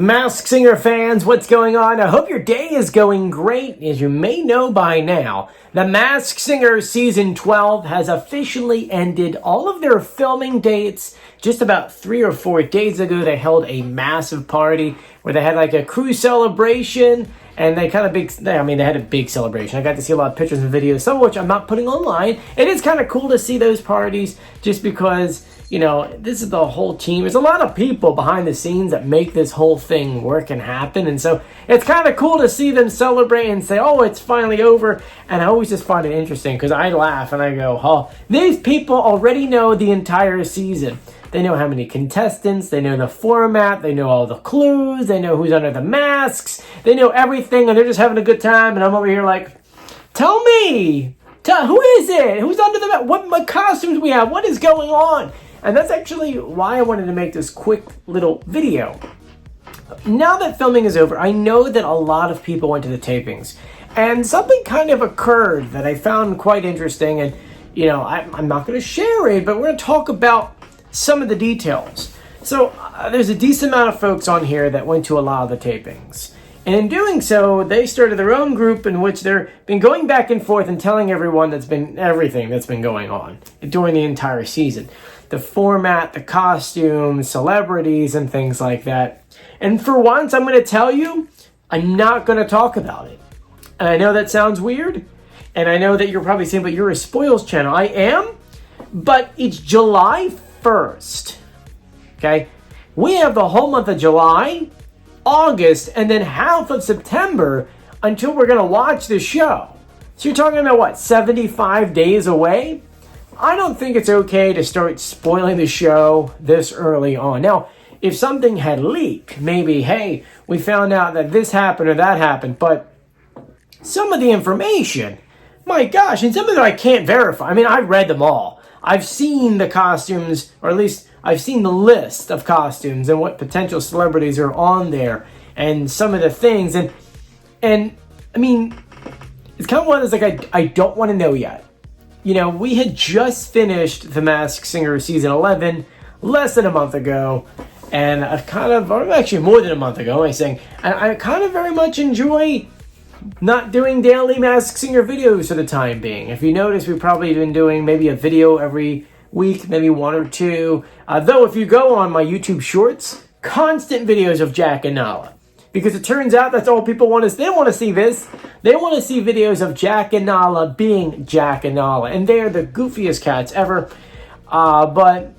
Masked Singer fans, what's going on? I hope your day is going great. As you may know by now, The Masked Singer Season 12 has officially ended all of their filming dates. Just about 3 or 4 days ago, they held a massive party where they had like a crew celebration, and they had a big celebration. I got to see a lot of pictures and videos, some of which I'm not putting online. It is kind of cool to see those parties just because, you know, this is the whole team. There's a lot of people behind the scenes that make this whole thing work and happen. And so it's kind of cool to see them celebrate and say, oh, it's finally over. And I always just find it interesting because I laugh and I go, oh, these people already know the entire season. They know how many contestants, they know the format, they know all the clues, they know who's under the masks, they know everything, and they're just having a good time. And I'm over here like, tell me, who is it? Who's under the mask? What costumes we have? What is going on? And that's actually why I wanted to make this quick little video. Now that filming is over, I know that a lot of people went to the tapings. And something kind of occurred that I found quite interesting. And, you know, I'm not going to share it, but we're going to talk about some of the details. So there's a decent amount of folks on here that went to a lot of the tapings. And in doing so, they started their own group in which they've been going back and forth and telling everyone everything that's been going on during the entire season. The format, the costumes, celebrities, and things like that. And for once, I'm going to tell you, I'm not going to talk about it. And I know that sounds weird, and I know that you're probably saying, but you're a spoils channel. I am, but it's July 1st, okay? We have the whole month of July, August, and then half of September until we're going to watch the show. So you're talking about, what, 75 days away? I don't think it's okay to start spoiling the show this early on. Now, if something had leaked, maybe, hey, we found out that this happened or that happened, but some of the information, my gosh, and some of it I can't verify. I mean, I've read them all. I've seen the costumes, or at least I've seen the list of costumes and what potential celebrities are on there and some of the things. And I mean, it's kind of one of those, like, I don't want to know yet. You know, we had just finished The Masked Singer Season 11 less than a month ago, and actually more than a month ago, I kind of very much enjoy not doing daily Masked Singer videos for the time being. If you notice, we've probably been doing maybe a video every week, maybe one or two. Though if you go on my YouTube Shorts, constant videos of Jack and Nala. Because it turns out that's all people want to see. They don't want to see this. They want to see videos of Jack and Nala being Jack and Nala. And they're the goofiest cats ever. But,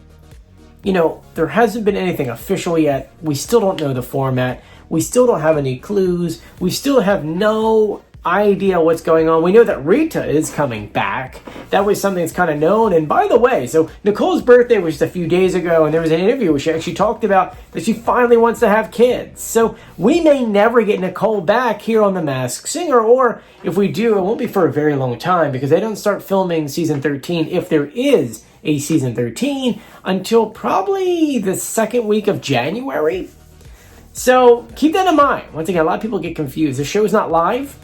you know, there hasn't been anything official yet. We still don't know the format. We still don't have any clues. We still have no idea what's going on. We know that Rita is coming back. That was something that's kind of known. And by the way, so Nicole's birthday was just a few days ago, and there was an interview where she actually talked about that she finally wants to have kids. So we may never get Nicole back here on The Masked Singer, or if we do, it won't be for a very long time because they don't start filming season 13, if there is a season 13, until probably the second week of January. So keep that in mind. Once again, a lot of people get confused. The show is not live.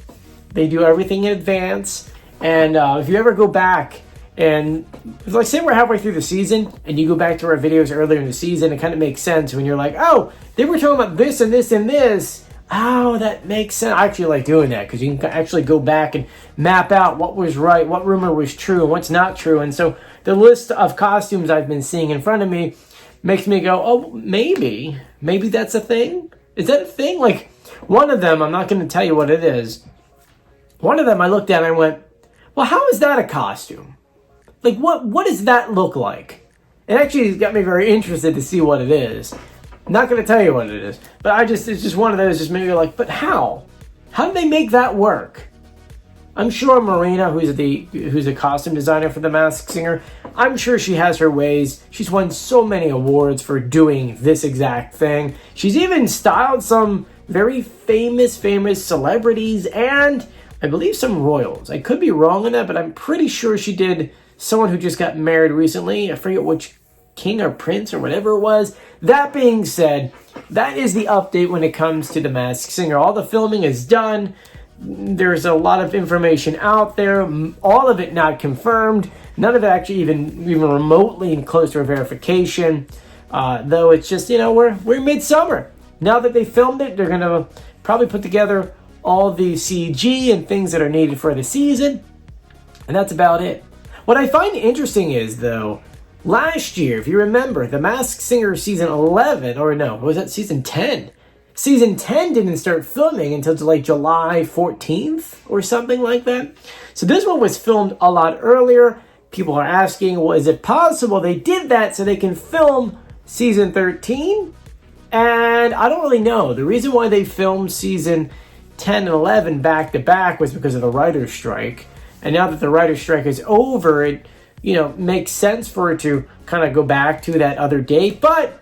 They do everything in advance. And if you ever go back and, like, say we're halfway through the season and you go back to our videos earlier in the season, it kind of makes sense when you're like, oh, they were talking about this and this and this. Oh, that makes sense. I actually like doing that because you can actually go back and map out what was right, what rumor was true, and what's not true. And so the list of costumes I've been seeing in front of me makes me go, oh, maybe that's a thing. Is that a thing? Like, one of them, I'm not going to tell you what it is. One of them I looked at and I went, well, how is that a costume? Like, what does that look like? It actually got me very interested to see what it is. I'm not going to tell you what it is, but it's just one of those, just maybe like, but how? How did they make that work? I'm sure Marina, who's the costume designer for The Masked Singer, I'm sure she has her ways. She's won so many awards for doing this exact thing. She's even styled some very famous celebrities and I believe some royals. I could be wrong on that, but I'm pretty sure she did someone who just got married recently. I forget which king or prince or whatever it was. That being said, that is the update when it comes to The Masked Singer. All the filming is done. There's a lot of information out there. All of it not confirmed. None of it actually even remotely close to a verification. Though it's just, you know, we're midsummer. now that they filmed it, they're going to probably put together all the CG and things that are needed for the season. And that's about it. What I find interesting is, though, last year, if you remember, The Masked Singer season 11, or no, was that season 10? Season 10 didn't start filming until like July 14th or something like that. So this one was filmed a lot earlier. People are asking, well, is it possible they did that so they can film season 13? And I don't really know. The reason why they filmed season 10 and 11 back to back was because of the writer's strike. And now that the writer's strike is over, it, makes sense for it to kind of go back to that other date. But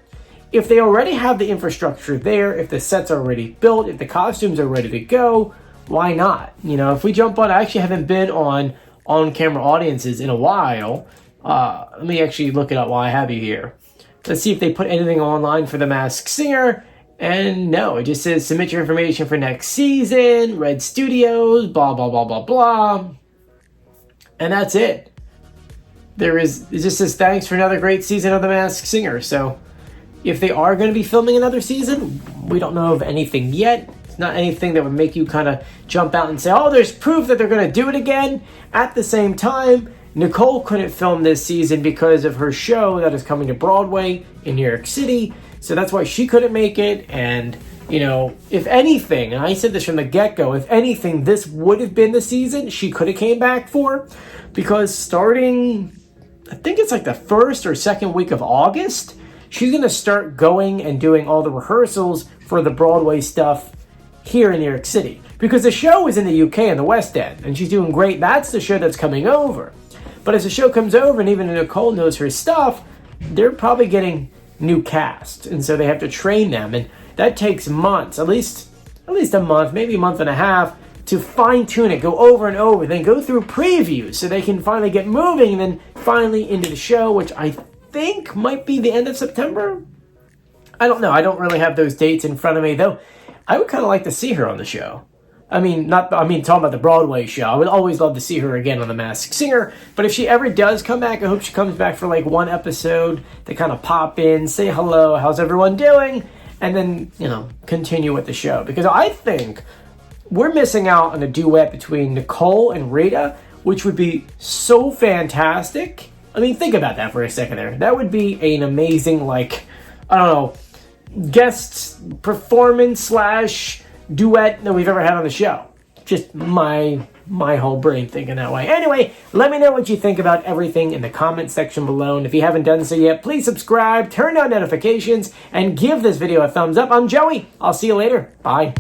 if they already have the infrastructure there, if the sets are already built, if the costumes are ready to go, why not? If we jump on, I actually haven't been on camera audiences in a while. Let me actually look it up while I have you here. Let's see if they put anything online for The Masked Singer. And no, it just says submit your information for next season, Red Studios, blah, blah, blah, blah, blah. And that's it. It just says thanks for another great season of The Masked Singer. So if they are going to be filming another season, we don't know of anything yet. It's not anything that would make you kind of jump out and say, oh, there's proof that they're going to do it again. At the same time, Nicole couldn't film this season because of her show that is coming to Broadway in New York City. So that's why she couldn't make it. And, if anything, and I said this from the get-go, if anything, this would have been the season she could have came back for. Because starting, I think it's like the first or second week of August, she's going to start going and doing all the rehearsals for the Broadway stuff here in New York City. Because the show is in the UK in the West End, and she's doing great. That's the show that's coming over. But as the show comes over, and even Nicole knows her stuff, they're probably getting new cast. And so they have to train them. And that takes months, at least a month, maybe a month and a half, to fine-tune it, go over and over, then go through previews so they can finally get moving, and then finally into the show, which I think might be the end of September. I don't know. I don't really have those dates in front of me, though. I would kind of like to see her on the show. Talking about the Broadway show. I would always love to see her again on The Masked Singer. But if she ever does come back, I hope she comes back for like one episode to kind of pop in, say hello, how's everyone doing? And then, continue with the show. Because I think we're missing out on a duet between Nicole and Rita, which would be so fantastic. Think about that for a second there. That would be an amazing, guest performance / duet that we've ever had on the show. Just my whole brain thinking that way. Anyway, let me know what you think about everything in the comment section below. And if you haven't done so yet, please subscribe, turn on notifications, and give this video a thumbs up. I'm Joey. I'll see you later. Bye.